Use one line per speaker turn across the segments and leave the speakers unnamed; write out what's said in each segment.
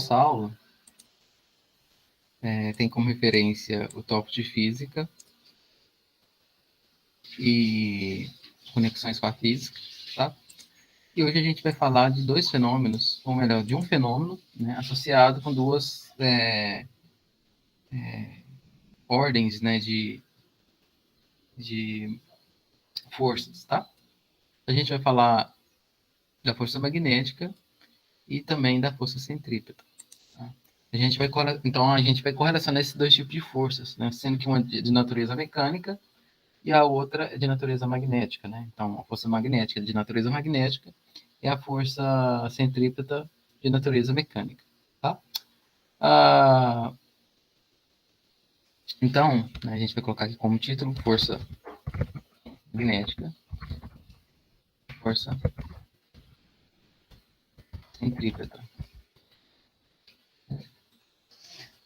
nossa aula tem como referência o tópico de física e conexões com a física, tá? E hoje a gente vai falar de dois fenômenos, ou melhor, de um fenômeno, né, associado com duas ordens, né, de forças, tá? A gente vai falar da força magnética e também da força centrípeta. Tá? Então a gente vai correlacionar esses dois tipos de forças, né? Sendo que uma de natureza mecânica e a outra é de natureza magnética, né? Então a força magnética é de natureza magnética e a força centrípeta de natureza mecânica, tá? Então, né, a gente vai colocar aqui como título força magnética, força centrípeta.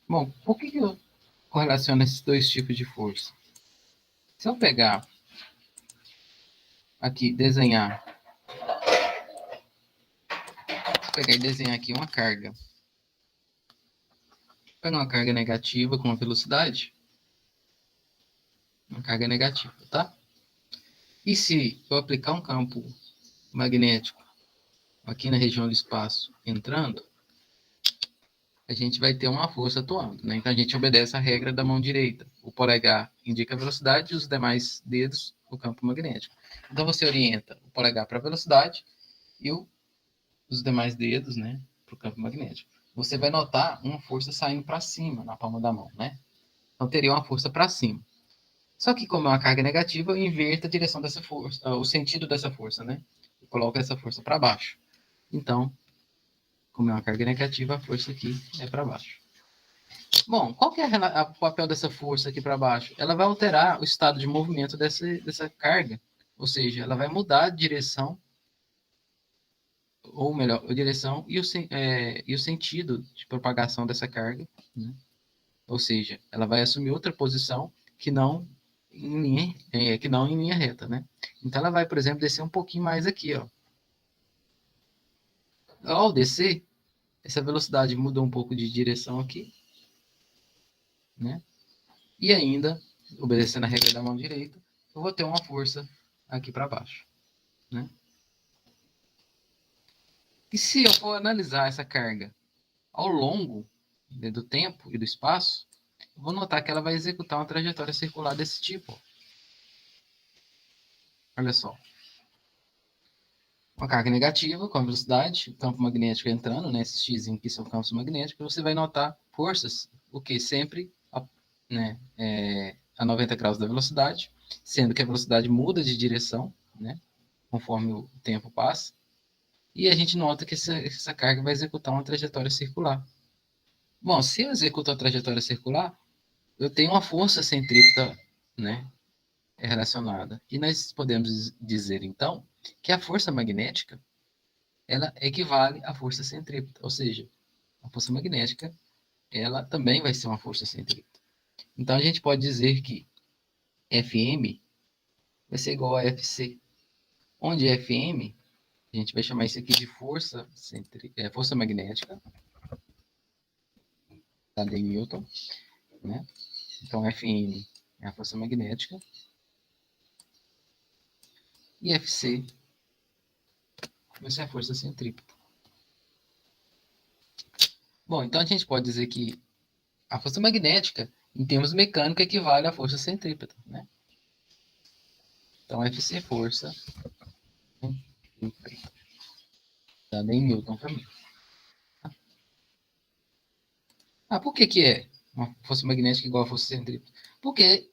Bom, por que eu correlaciono esses dois tipos de força? Se eu pegar aqui, desenhar e desenhar aqui uma carga. Vou pegar uma carga negativa com uma velocidade. Uma carga negativa, tá? E se eu aplicar um campo magnético aqui na região do espaço entrando, a gente vai ter uma força atuando, né? Então a gente obedece a regra da mão direita. O polegar indica a velocidade e os demais dedos o campo magnético. Então você orienta o polegar para a velocidade e os demais dedos, né, para o campo magnético. Você vai notar uma força saindo para cima na palma da mão, né? Então teria uma força para cima. Só que como é uma carga negativa, eu inverto a direção dessa força, o sentido dessa força, né? Eu coloco essa força para baixo. Então, como é uma carga negativa, a força aqui é para baixo. Bom, qual que é o papel dessa força aqui para baixo? Ela vai alterar o estado de movimento dessa carga. Ou seja, ela vai mudar a direção, ou melhor, a direção e o sentido de propagação dessa carga, né? Ou seja, ela vai assumir outra posição que não em linha reta, né? Então ela vai, por exemplo, descer um pouquinho mais aqui, ó. Ao descer, essa velocidade mudou um pouco de direção aqui, né? E ainda, obedecendo a regra da mão direita, eu vou ter uma força aqui para baixo, né? E se eu for analisar essa carga ao longo do tempo e do espaço, eu vou notar que ela vai executar uma trajetória circular desse tipo. Olha só. Uma carga negativa com a velocidade, o campo magnético entrando, né, esses x aqui são campos magnéticos, você vai notar forças, o que sempre a 90 graus da velocidade, sendo que a velocidade muda de direção, né, conforme o tempo passa, e a gente nota que essa carga vai executar uma trajetória circular. Bom, se eu executo a trajetória circular, eu tenho uma força centrípeta, né, relacionada. E nós podemos dizer, então, que a força magnética ela equivale à força centrípeta, ou seja, a força magnética ela também vai ser uma força centrípeta. Então a gente pode dizer que Fm vai ser igual a Fc, onde Fm a gente vai chamar isso aqui de força magnética, tá, de Newton, né? Então Fm é a força magnética e Fc vai ser a força centrípeta. Bom, então a gente pode dizer que a força magnética, em termos mecânicos, equivale à força centrípeta, né? Então, Fc é força centrípeta. Dada em Newton também. Por que é uma força magnética igual a força centrípeta? Porque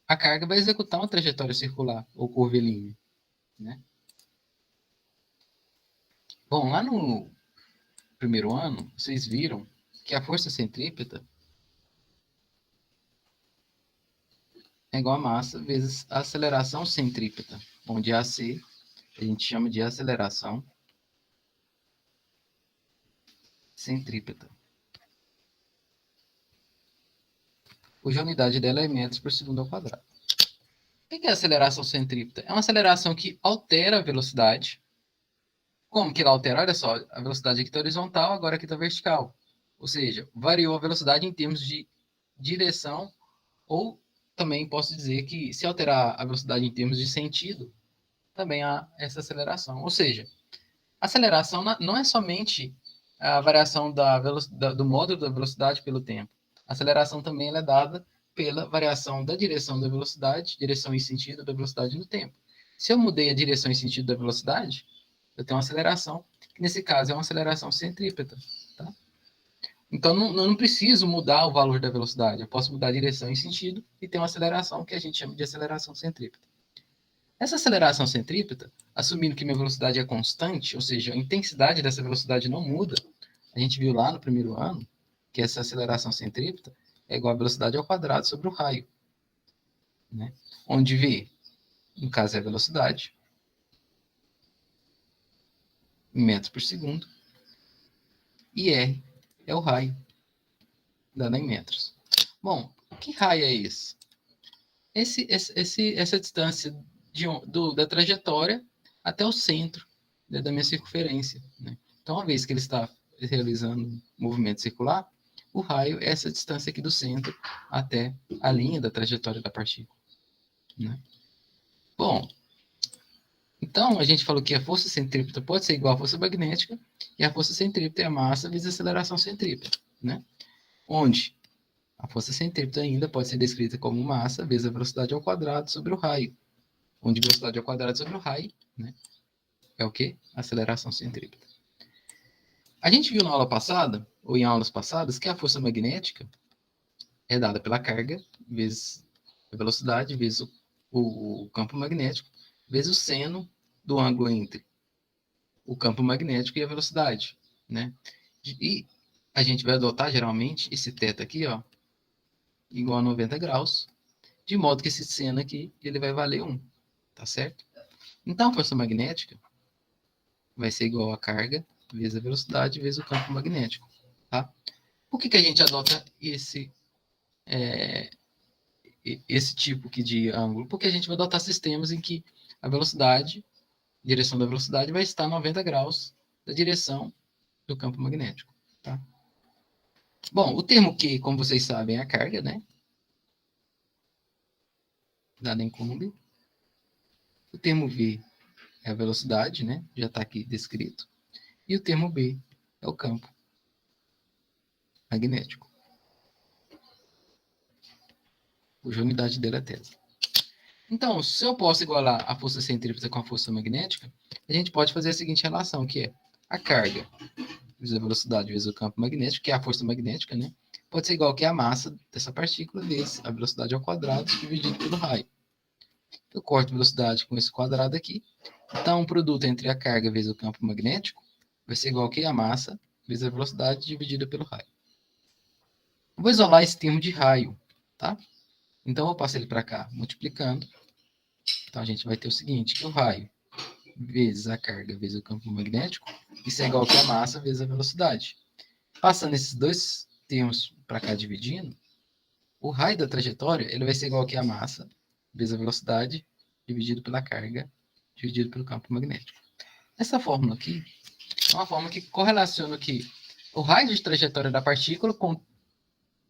a carga vai executar uma trajetória circular, ou curvilínea, né? Bom, lá no primeiro ano, vocês viram que a força centrípeta é igual a massa vezes a aceleração centrípeta, onde AC a gente chama de aceleração centrípeta. Hoje a unidade dela é metros por segundo ao quadrado. O que é a aceleração centrípeta? É uma aceleração que altera a velocidade. Como que ela altera? Olha só, a velocidade aqui está horizontal, agora aqui está vertical. Ou seja, variou a velocidade em termos de direção, ou também posso dizer que se alterar a velocidade em termos de sentido, também há essa aceleração. Ou seja, a aceleração não é somente a variação do módulo da velocidade pelo tempo. A aceleração também é dada pela variação da direção da velocidade, direção e sentido da velocidade no tempo. Se eu mudei a direção e sentido da velocidade, eu tenho uma aceleração, que nesse caso é uma aceleração centrípeta. Tá? Então, não preciso mudar o valor da velocidade. Eu posso mudar a direção e sentido e ter uma aceleração que a gente chama de aceleração centrípeta. Essa aceleração centrípeta, assumindo que minha velocidade é constante, ou seja, a intensidade dessa velocidade não muda, a gente viu lá no primeiro ano que essa aceleração centrípeta é igual à velocidade ao quadrado sobre o raio. Né? Onde V, no caso, é a velocidade, em metros por segundo, e R é o raio, dado em metros. Bom, que raio é esse? Essa distância da trajetória até o centro, né, da minha circunferência. Né? Então, uma vez que ele está realizando um movimento circular, o raio é essa distância aqui do centro até a linha da trajetória da partícula. Né? Bom, então a gente falou que a força centrípeta pode ser igual à força magnética, e a força centrípeta é a massa vezes a aceleração centrípeta. Né? Onde a força centrípeta ainda pode ser descrita como massa vezes a velocidade ao quadrado sobre o raio, onde velocidade ao quadrado sobre o raio, né, é o quê? Aceleração centrípeta. A gente viu na aula passada, ou em aulas passadas, que a força magnética é dada pela carga vezes a velocidade vezes o campo magnético vezes o seno do ângulo entre o campo magnético e a velocidade, né? E a gente vai adotar geralmente esse θ aqui, ó, igual a 90 graus, de modo que esse seno aqui ele vai valer 1, tá certo? Então a força magnética vai ser igual a carga vezes a velocidade vezes o campo magnético. Tá? Por que a gente adota esse tipo aqui de ângulo? Porque a gente vai adotar sistemas em que a velocidade, direção da velocidade, vai estar 90 graus da direção do campo magnético. Tá? Bom, o termo Q, como vocês sabem, é a carga, né? Dada em Coulomb. O termo V é a velocidade, né? Já está aqui descrito. E o termo B é o campo magnético, cuja unidade dele é Tesla. Então, se eu posso igualar a força centrípeta com a força magnética, a gente pode fazer a seguinte relação, que é a carga vezes a velocidade vezes o campo magnético, que é a força magnética, né? Pode ser igual que a massa dessa partícula vezes a velocidade ao quadrado dividido pelo raio. Eu corto a velocidade com esse quadrado aqui. Então, o produto entre a carga vezes o campo magnético vai ser igual que a massa vezes a velocidade dividida pelo raio. Eu vou isolar esse termo de raio, tá? Então, eu vou passar ele para cá, multiplicando. Então, a gente vai ter o seguinte, que o raio vezes a carga vezes o campo magnético, isso é igual que a massa vezes a velocidade. Passando esses dois termos para cá dividindo, o raio da trajetória ele vai ser igual que a massa vezes a velocidade dividido pela carga dividido pelo campo magnético. Essa fórmula aqui é uma fórmula que correlaciona aqui o raio de trajetória da partícula com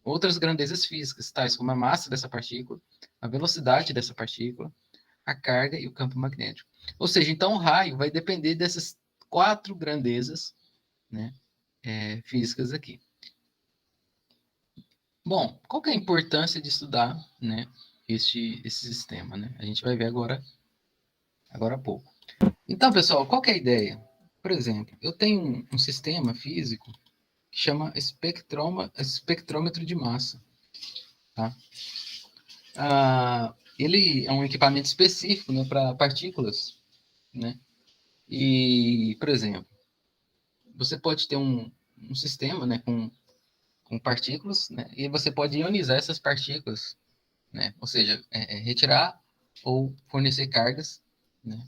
outras grandezas físicas, tais como a massa dessa partícula, a velocidade dessa partícula, a carga e o campo magnético. Ou seja, então o raio vai depender dessas 4 grandezas, né, físicas aqui. Bom, qual que é a importância de estudar, né, esse sistema? Né? A gente vai ver agora há pouco. Então, pessoal, qual que é a ideia? Por exemplo, eu tenho um sistema físico que chama espectrômetro de massa. Tá? Ele é um equipamento específico, né, para partículas, né? E, por exemplo, você pode ter um sistema, né, com partículas, né, e você pode ionizar essas partículas, né, ou seja, retirar ou fornecer cargas, né.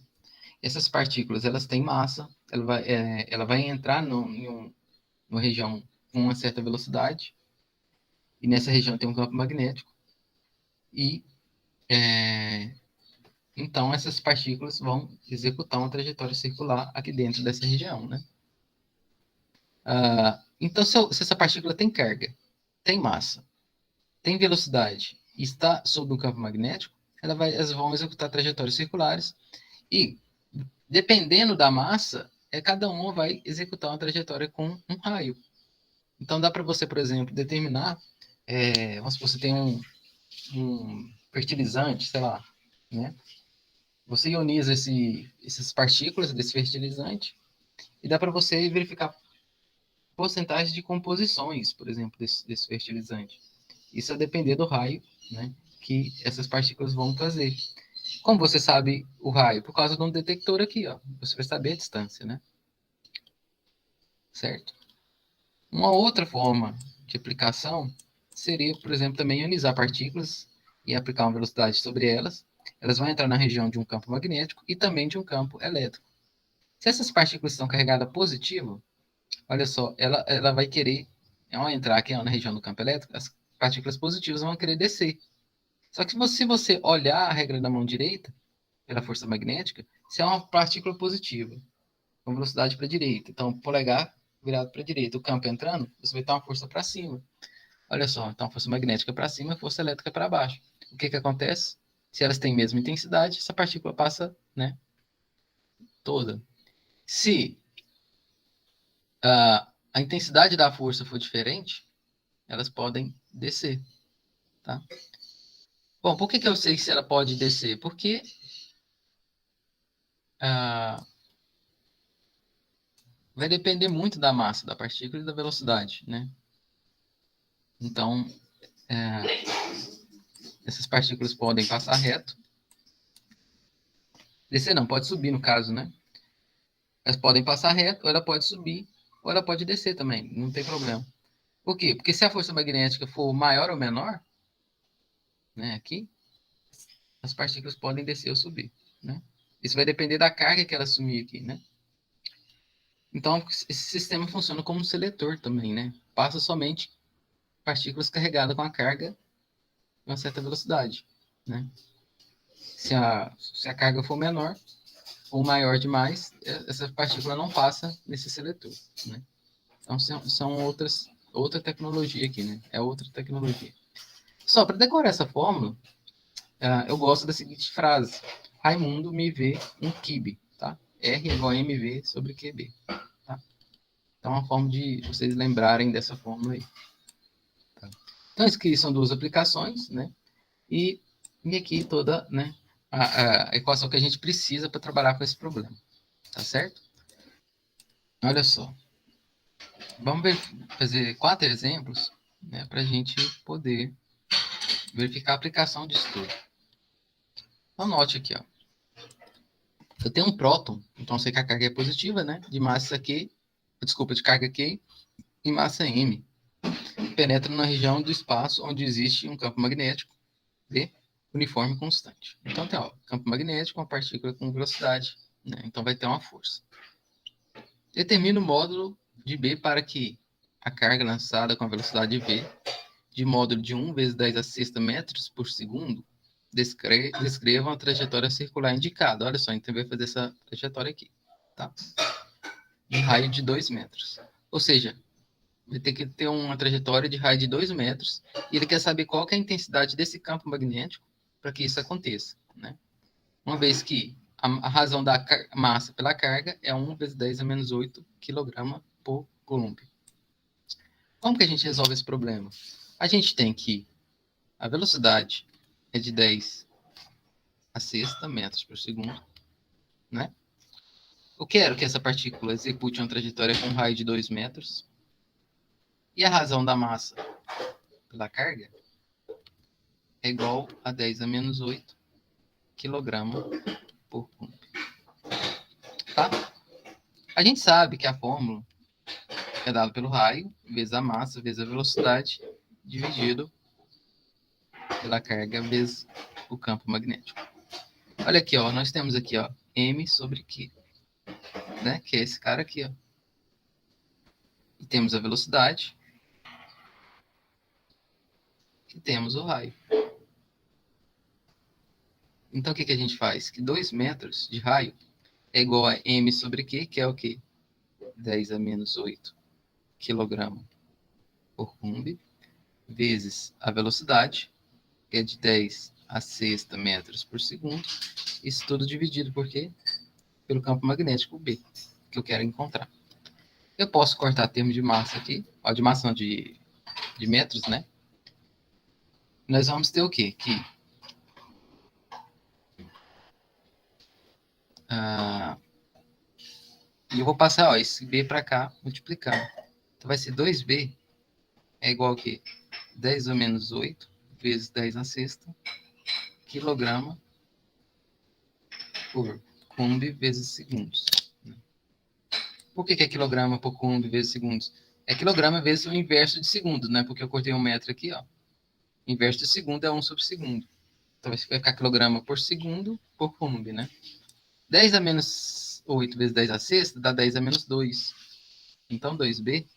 Essas partículas, elas têm massa, ela vai entrar numa região com uma certa velocidade, e nessa região tem um campo magnético, e então essas partículas vão executar uma trajetória circular aqui dentro dessa região, né. Então, se essa partícula tem carga, tem massa, tem velocidade e está sob um campo magnético, elas vão executar trajetórias circulares e, dependendo da massa, cada uma vai executar uma trajetória com um raio. Então, dá para você, por exemplo, determinar, vamos supor, você tem um fertilizante, sei lá, né? Você ioniza essas partículas desse fertilizante e dá para você verificar porcentagem de composições, por exemplo, desse fertilizante. Isso a depender do raio, né, que essas partículas vão fazer. Como você sabe o raio? Por causa de um detector aqui, ó. Você vai saber a distância, né? Certo? Uma outra forma de aplicação seria, por exemplo, também ionizar partículas e aplicar uma velocidade sobre elas. Elas vão entrar na região de um campo magnético e também de um campo elétrico. Se essas partículas estão carregadas positivo, olha só, ela vai querer, ao entrar aqui na região do campo elétrico, as partículas positivas vão querer descer. Só que se você olhar a regra da mão direita, pela força magnética, se é uma partícula positiva, com velocidade para a direita, então o polegar virado para a direita, o campo entrando, você vai ter uma força para cima. Olha só, então força magnética para cima, força elétrica para baixo. O que acontece? Se elas têm a mesma intensidade, essa partícula passa, né, toda. Se a intensidade da força for diferente, elas podem descer, tá? Bom, por que eu sei se ela pode descer? Porque vai depender muito da massa da partícula e da velocidade, né? Então, essas partículas podem passar reto. Descer não, pode subir no caso, né? Elas podem passar reto, ou ela pode subir, ou ela pode descer também, não tem problema. Por quê? Porque se a força magnética for maior ou menor, né, aqui, as partículas podem descer ou subir, né? Isso vai depender da carga que ela assumir aqui, né? Então, esse sistema funciona como um seletor também, né? Passa somente partículas carregadas com a carga em uma certa velocidade, né? Se a carga for menor ou maior demais, essa partícula não passa nesse seletor, né? Então, são outra tecnologia aqui, né? É outra tecnologia. Só para decorar essa fórmula, eu gosto da seguinte frase: Raimundo me vê um quibe, tá? R igual a mv sobre QB, tá? Então, é uma forma de vocês lembrarem dessa fórmula aí. Tá? Então, isso aqui são duas aplicações, né? E aqui toda, né, a equação que a gente precisa para trabalhar com esse problema, tá certo? Olha só, vamos fazer 4 exemplos, né, para a gente poder verificar a aplicação disso tudo. Então, note aqui, ó. Eu tenho um próton, então eu sei que a carga é positiva, né, de massa Q, desculpa, de carga Q e massa M. Penetra na região do espaço onde existe um campo magnético B uniforme constante. Então tem, ó, campo magnético, uma partícula com velocidade, né, então vai ter uma força. Determina o módulo de B para que a carga lançada com a velocidade V, de módulo de 1 vezes 10 a sexta metros por segundo, descreva a trajetória circular indicada. Olha só, então vai fazer essa trajetória aqui, tá? De raio de 2 metros. Ou seja, vai ter que ter uma trajetória de raio de 2 metros e ele quer saber qual que é a intensidade desse campo magnético para que isso aconteça, né? Uma vez que a razão da massa pela carga é 1 vezes 10 a menos 8 kg por coulomb. Como que a gente resolve esse problema? A gente tem que a velocidade é de 10 a sexta metros por segundo, né? Eu quero que essa partícula execute uma trajetória com um raio de 2 metros. E a razão da massa pela carga é igual a 10 a menos 8 kg por coulomb. Tá? A gente sabe que a fórmula é dada pelo raio, vezes a massa, vezes a velocidade, dividido pela carga, vezes o campo magnético. Olha aqui, ó, nós temos aqui, ó, M sobre Q, né? Que é esse cara aqui, ó. E temos a velocidade e temos o raio. Então, o que a gente faz? Que 2 metros de raio é igual a M sobre Q, que é o quê? 10 a menos 8 quilograma por coulomb, vezes a velocidade, que é de 10 a sexta metros por segundo. Isso tudo dividido por quê? Pelo campo magnético B, que eu quero encontrar. Eu posso cortar termo de massa aqui, ó, de massa não, de metros, né? Nós vamos ter o quê? Que e eu vou passar ó, esse B para cá, multiplicando. Então vai ser 2B é igual a quê? 10 a menos 8 vezes 10 na sexta, quilograma por coulomb vezes segundos. Por que é quilograma por coulomb vezes segundos? É quilograma vezes o inverso de segundo, né? Porque eu cortei um metro aqui, ó. O inverso de segundo é 1 sobre segundo. Então vai ficar quilograma por segundo por coulomb, né? 10 a menos 8 vezes 10 a sexta dá 10 a menos 2. Então 2B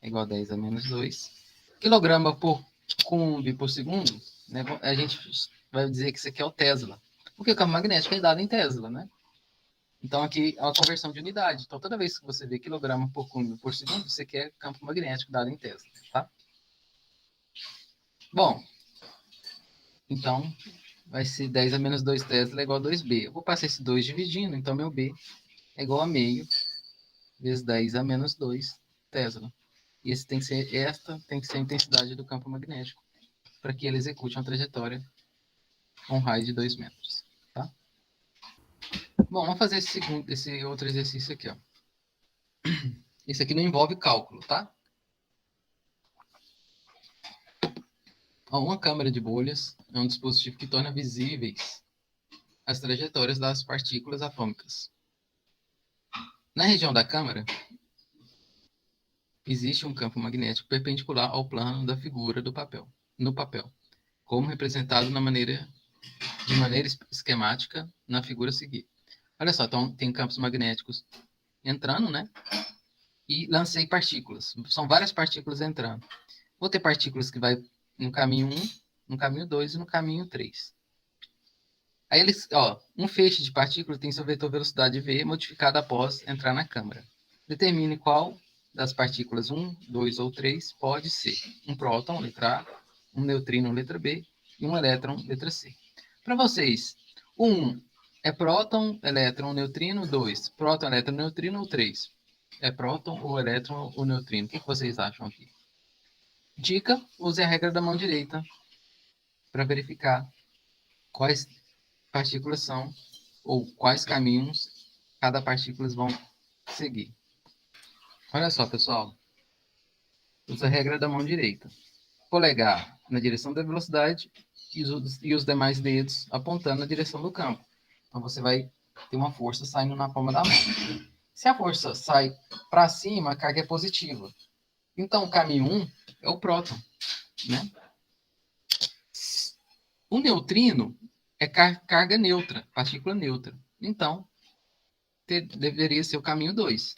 é igual a 10 a menos 2. Quilograma por coulomb por segundo, né? A gente vai dizer que isso aqui é o Tesla. Porque o campo magnético é dado em Tesla, né? Então aqui é uma conversão de unidade. Então toda vez que você vê quilograma por coulomb por segundo, você quer campo magnético dado em Tesla, tá? Bom, então vai ser 10 a menos 2 Tesla é igual a 2B. Eu vou passar esse 2 dividindo, então meu B é igual a meio vezes 10 a menos 2 Tesla. E esta tem que ser a intensidade do campo magnético para que ele execute uma trajetória com um raio de 2 metros. Tá? Bom, vamos fazer esse outro exercício aqui. Ó. Esse aqui não envolve cálculo, tá? Ó, uma câmara de bolhas é um dispositivo que torna visíveis as trajetórias das partículas atômicas. Na região da câmara, existe um campo magnético perpendicular ao plano da figura do papel, no papel, como representado de maneira esquemática na figura a seguir. Olha só, então tem campos magnéticos entrando, né? E lancei partículas. São várias partículas entrando. Vou ter partículas que vai no caminho 1, no caminho 2 e no caminho 3. Aí eles, ó, um feixe de partículas tem seu vetor velocidade v modificado após entrar na câmara. Determine qual das partículas 1, 2 ou 3 pode ser um próton, letra A, um neutrino, letra B, e um elétron, letra C. Para vocês, 1 é próton, elétron, neutrino, 2, próton, elétron, neutrino ou 3? É próton ou elétron ou neutrino? O que vocês acham aqui? Dica, use a regra da mão direita para verificar quais partículas são ou quais caminhos cada partícula vão seguir. Olha só, pessoal. Usa a regra da mão direita. Polegar na direção da velocidade e os demais dedos apontando na direção do campo. Então você vai ter uma força saindo na palma da mão. Se a força sai para cima, a carga é positiva. Então o caminho 1 é o próton, né? O neutrino é carga neutra, partícula neutra. Então, deveria ser o caminho 2.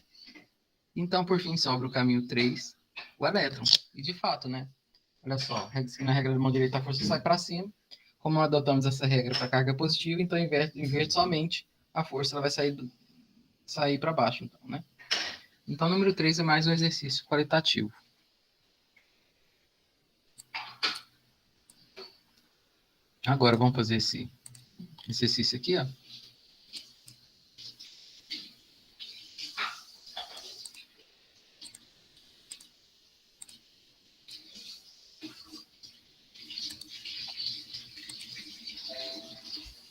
Então, por fim, sobra o caminho 3, o elétron. E de fato, né? Olha só, na regra da mão direita a força sai para cima. Como adotamos essa regra para carga positiva, então inverte somente a força, ela vai sair para baixo, então, né? Então, número 3 é mais um exercício qualitativo. Agora, vamos fazer esse exercício aqui, ó.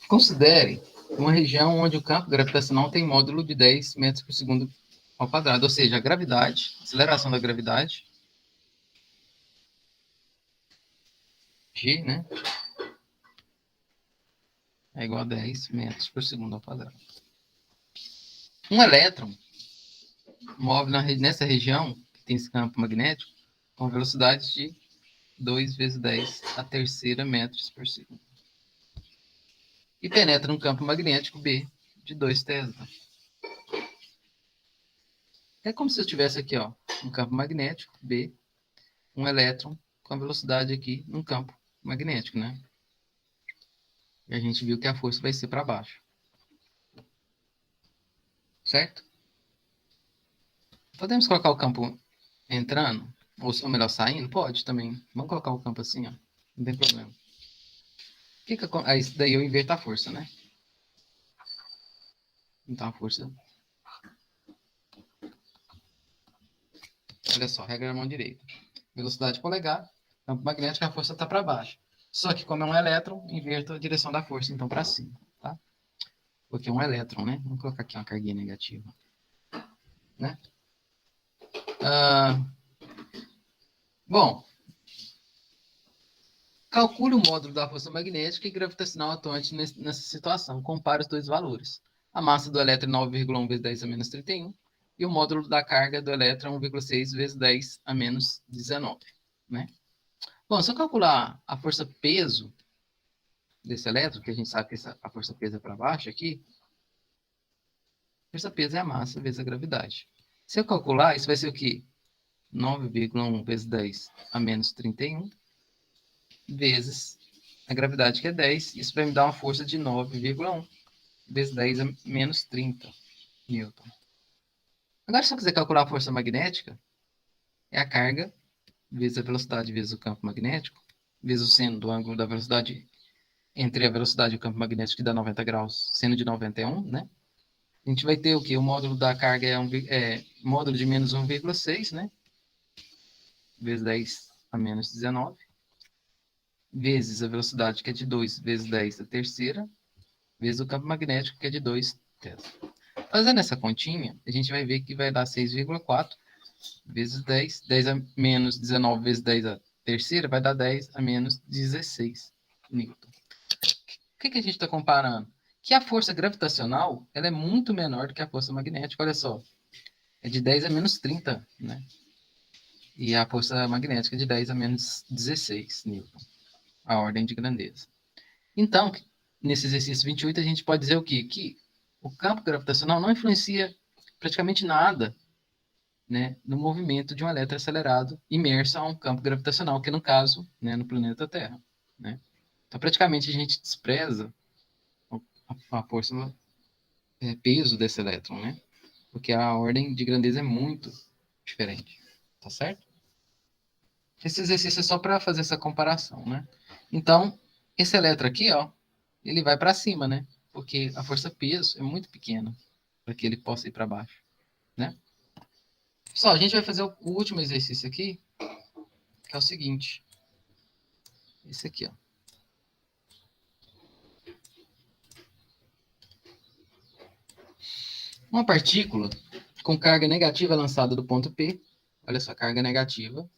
Considere uma região onde o campo gravitacional tem módulo de 10 metros por segundo ao quadrado, ou seja, a gravidade, a aceleração da gravidade, G, né, é igual a 10 metros por segundo ao quadrado. Um elétron move nessa região, que tem esse campo magnético, com velocidade de 2 vezes 10 a terceira metros por segundo. E penetra um campo magnético B de 2 Tesla. É como se eu tivesse aqui, ó, um campo magnético B, um elétron com a velocidade aqui num campo magnético, né? E a gente viu que a força vai ser para baixo. Certo? Podemos colocar o campo entrando? Ou melhor, saindo? Pode também. Vamos colocar o campo assim, ó. Não tem problema. Aí, isso daí eu inverto a força, né? Então a força... Olha só, regra da mão direita. Velocidade polegar, campo magnético, a força está para baixo. Só que como é um elétron, inverto a direção da força, então para cima, tá? Porque é um elétron, né? Vamos colocar aqui uma carguinha negativa, né? Ah, bom, calcule o módulo da força magnética e gravitacional atuante nessa situação. Compare os dois valores. A massa do elétron é 9,1 vezes 10 a menos 31 e o módulo da carga do elétron é 1,6 vezes 10 a menos 19, né? Bom, se eu calcular a força peso desse elétron, que a gente sabe que a força peso é para baixo aqui, a força peso é a massa vezes a gravidade. Se eu calcular, isso vai ser o quê? 9,1 vezes 10 a menos 31 vezes a gravidade, que é 10. Isso vai me dar uma força de 9,1 vezes 10 a menos 30 newton. Agora, se eu quiser calcular a força magnética, é a carga vezes a velocidade vezes o campo magnético, vezes o seno do ângulo da velocidade entre a velocidade e o campo magnético, que dá 90 graus, seno de 91, né? A gente vai ter o quê? O módulo da carga é módulo de menos 1,6, né? Vezes 10 a menos 19, vezes a velocidade, que é de 2, vezes 10 a terceira, vezes o campo magnético, que é de 2 Tesla. Fazendo essa continha, a gente vai ver que vai dar 6,4 vezes 10, 10 a menos 19 vezes 10 a terceira, vai dar 10 a menos 16 newton. O que a gente está comparando? Que a força gravitacional ela é muito menor do que a força magnética, olha só. É de 10 a menos 30, né? E a força magnética é de 10 a menos 16 newton, a ordem de grandeza. Então, nesse exercício 28, a gente pode dizer o quê? Que o campo gravitacional não influencia praticamente nada, né, no movimento de um elétron acelerado imerso a um campo gravitacional, que no caso, né, no planeta Terra. Né? Então, praticamente, a gente despreza a força, peso desse elétron, né? Porque a ordem de grandeza é muito diferente. Tá certo? Esse exercício é só para fazer essa comparação, né? Então, esse elétron aqui, ó, ele vai para cima, né? Porque a força-peso é muito pequena para que ele possa ir para baixo, né? Pessoal, a gente vai fazer o último exercício aqui, que é o seguinte. Esse aqui, ó. Uma partícula com carga negativa lançada do ponto P, olha só, carga negativa,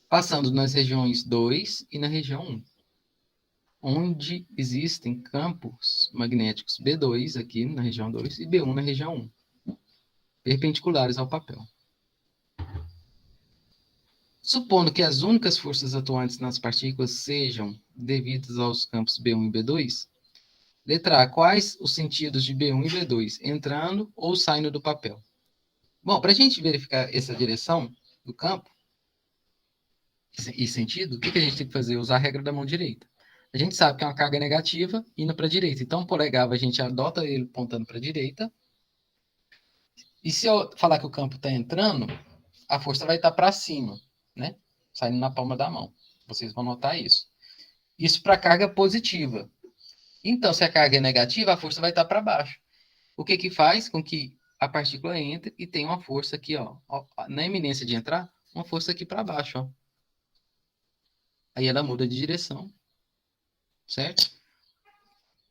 passando nas regiões 2 e na região 1, onde existem campos magnéticos B2 aqui na região 2 e B1 na região 1, perpendiculares ao papel. Supondo que as únicas forças atuantes nas partículas sejam devidas aos campos B1 e B2, letra A, quais os sentidos de B1 e B2, entrando ou saindo do papel? Bom, para a gente verificar essa direção do campo e sentido, o que a gente tem que fazer? Usar a regra da mão direita. A gente sabe que é uma carga negativa indo para a direita. Então, o polegar, a gente adota ele apontando para a direita. E se eu falar que o campo está entrando, a força vai estar para cima, né? Saindo na palma da mão. Vocês vão notar isso. Isso para carga positiva. Então, se a carga é negativa, a força vai estar para baixo. O que faz com que a partícula entre e tenha uma força aqui, ó, na iminência de entrar, uma força aqui para baixo, ó. Aí ela muda de direção, certo?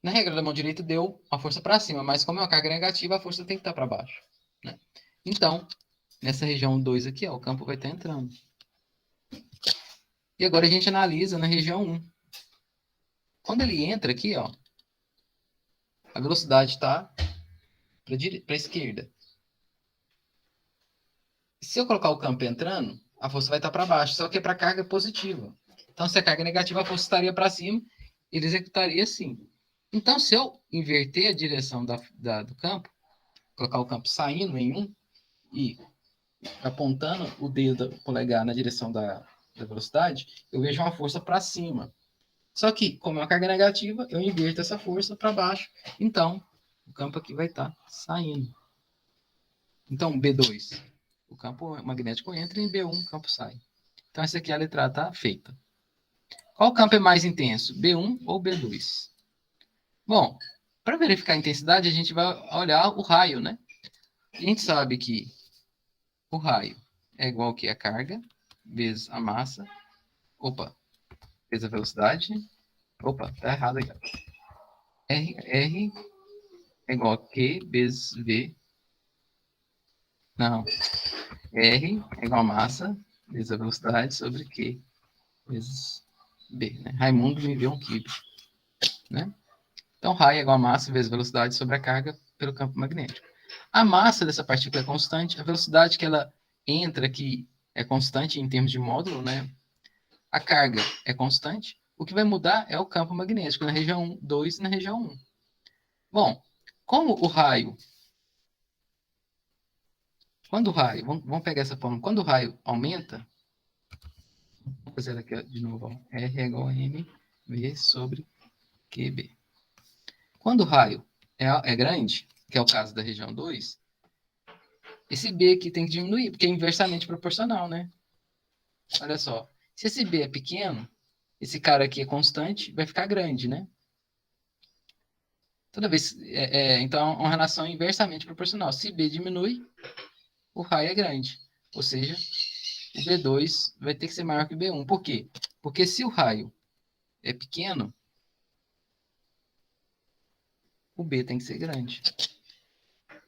Na regra da mão direita deu a força para cima, mas como é uma carga negativa, a força tem que estar para baixo, né? Então, nessa região 2 aqui, ó, o campo vai estar entrando. E agora a gente analisa na região 1. Quando ele entra aqui, ó, a velocidade está para a esquerda. Se eu colocar o campo entrando, a força vai estar para baixo, só que é para carga positiva. Então, se a carga é negativa, a força estaria para cima, ele executaria assim. Então, se eu inverter a direção do campo, colocar o campo saindo em 1 e apontando o dedo polegar na direção da velocidade, eu vejo uma força para cima. Só que, como é uma carga negativa, eu inverto essa força para baixo. Então, o campo aqui vai estar saindo. Então, B2, o campo magnético entra e em B1 o campo sai. Então, essa aqui é a letra A está feita. Qual campo é mais intenso, B1 ou B2? Bom, para verificar a intensidade, a gente vai olhar o raio, né? A gente sabe que o raio é igual que a carga vezes a massa. Opa, vezes a velocidade. Opa, tá errado aqui. R é igual a Q vezes V. Não. R é igual a massa vezes a velocidade sobre Q vezes B. Né? Raimundo me deu um quibe. Né? Então, raio é igual a massa vezes a velocidade sobre a carga pelo campo magnético. A massa dessa partícula é constante, a velocidade que ela entra aqui é constante em termos de módulo, né? A carga é constante. O que vai mudar é o campo magnético na região 2 e na região 1. Bom, como o raio... Quando o raio... Vamos pegar essa forma. Quando o raio aumenta... Vou fazer aqui de novo. Ó. R é igual a mv sobre QB. Quando o raio é grande, que é o caso da região 2, esse B aqui tem que diminuir, porque é inversamente proporcional, né? Olha só. Se esse B é pequeno, esse cara aqui é constante, vai ficar grande, né? Toda vez. Então, é uma relação inversamente proporcional. Se B diminui, o raio é grande. Ou seja, o B2 vai ter que ser maior que o B1. Por quê? Porque se o raio é pequeno, o B tem que ser grande.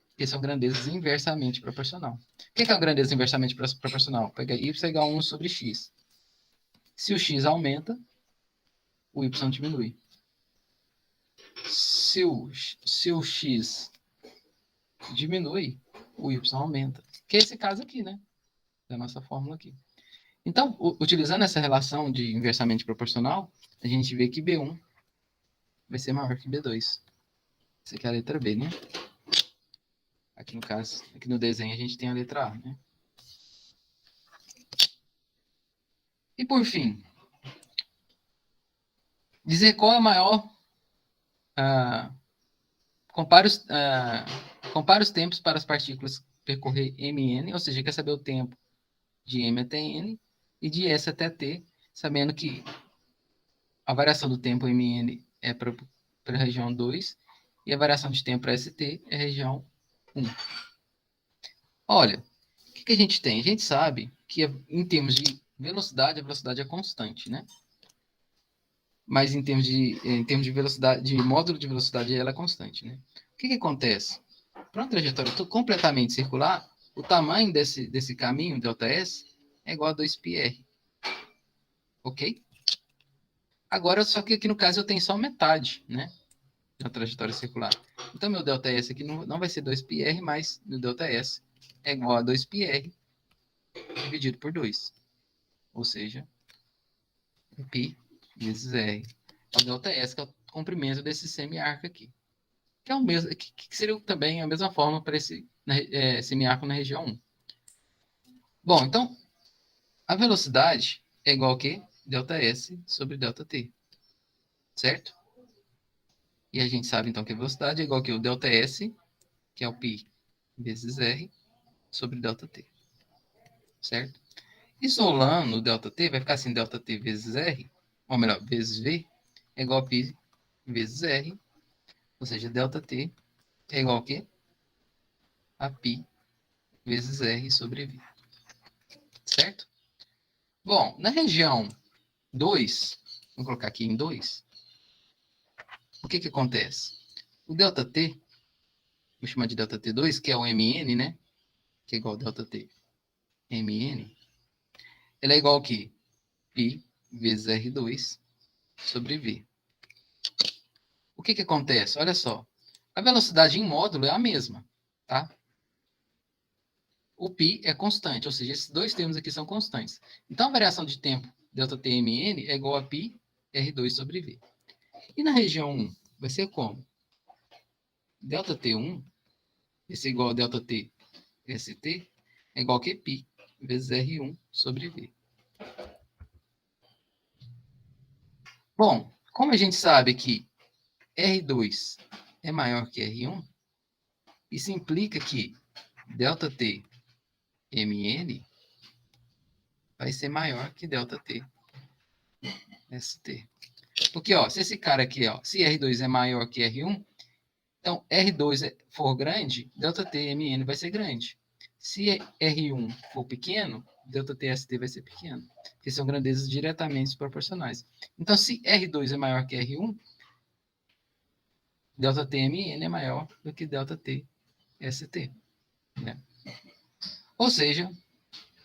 Porque são grandezas inversamente proporcional. O que é uma grandeza inversamente proporcional? Pega y igual a 1 sobre x. Se o x aumenta, o y diminui. Se o x diminui, o y aumenta. Que é esse caso aqui, né? Da nossa fórmula aqui. Então, utilizando essa relação de inversamente proporcional, a gente vê que B1 vai ser maior que B2. Essa aqui é a letra B, né? Aqui no caso, aqui no desenho a gente tem a letra A, né? E por fim, dizer qual é a maior... compare os tempos para as partículas percorrer mn, ou seja, quer saber o tempo de m até n e de s até t, sabendo que a variação do tempo mn é para a região 2 e a variação de tempo para st é a região 1. Olha, o que a gente tem? A gente sabe que em termos de velocidade, a velocidade é constante, né? Mas em termos de velocidade, de módulo de velocidade, ela é constante, né? O que acontece? Para uma trajetória completamente circular, o tamanho desse caminho, ΔS, é igual a 2πr. Ok? Agora, só que aqui no caso eu tenho só metade, né? Da trajetória circular. Então, meu ΔS aqui não vai ser 2πr, mas meu ΔS é igual a 2πr dividido por 2. Ou seja, π vezes r. É o ΔS, que é o comprimento desse semiarco aqui. Que é o mesmo, que seria também a mesma forma para esse semiarco na região 1. Bom, então, a velocidade é igual a quê? ΔS sobre ΔT. Certo? E a gente sabe, então, que a velocidade é igual a que o ΔS, que é o π vezes r, sobre ΔT. Certo? Isolando o ΔT, vai ficar assim, ΔT vezes r, ou melhor, vezes v, é igual a π vezes r, ou seja, ΔT é igual a quê? A π vezes r sobre v. Certo? Bom, na região 2, vamos colocar aqui em 2, o que acontece? O ΔT, vou chamar de ΔT2, que é o Mn, né? Que é igual a ΔT Mn, ele é igual a quê? π vezes R2 sobre V. O que acontece? Olha só. A velocidade em módulo é a mesma, tá? O π é constante, ou seja, esses dois termos aqui são constantes. Então, a variação de tempo ΔTmn é igual a π R2 sobre V. E na região 1, vai ser como? ΔT1 vai ser igual a ΔT ST é igual a π vezes R1 sobre V. Bom, como a gente sabe que R2 é maior que R1, isso implica que ΔT MN vai ser maior que ΔT ST. Porque, ó, se esse cara aqui, ó, se R2 é maior que R1, então R2 for grande, ΔT MN vai ser grande. Se R1 for pequeno, ΔT ST vai ser pequeno. Porque são grandezas diretamente proporcionais. Então, se R2 é maior que R1, ΔT MN é maior do que ΔT ST. Né? Ou seja,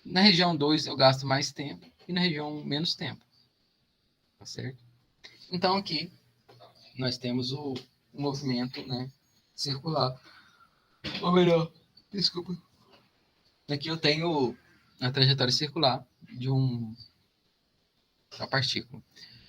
na região 2 eu gasto mais tempo e na região 1 menos tempo. Tá certo? Então aqui nós temos o movimento, né, circular. Ou melhor, desculpa. Aqui eu tenho a trajetória circular de uma partícula.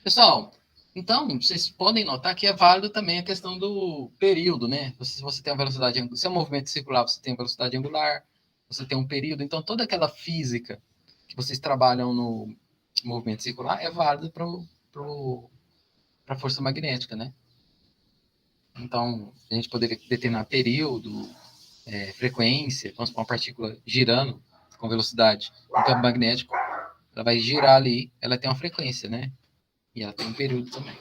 Pessoal, então vocês podem notar que é válido também a questão do período, né? Se você tem uma velocidade, se é um movimento circular, você tem velocidade angular, você tem um período, então toda aquela física que vocês trabalham no movimento circular é válido para a força magnética, né? Então, a gente poderia determinar período, frequência, vamos supor, uma partícula girando com velocidade no campo magnético, ela vai girar ali, ela tem uma frequência, né? E ela tem um período também.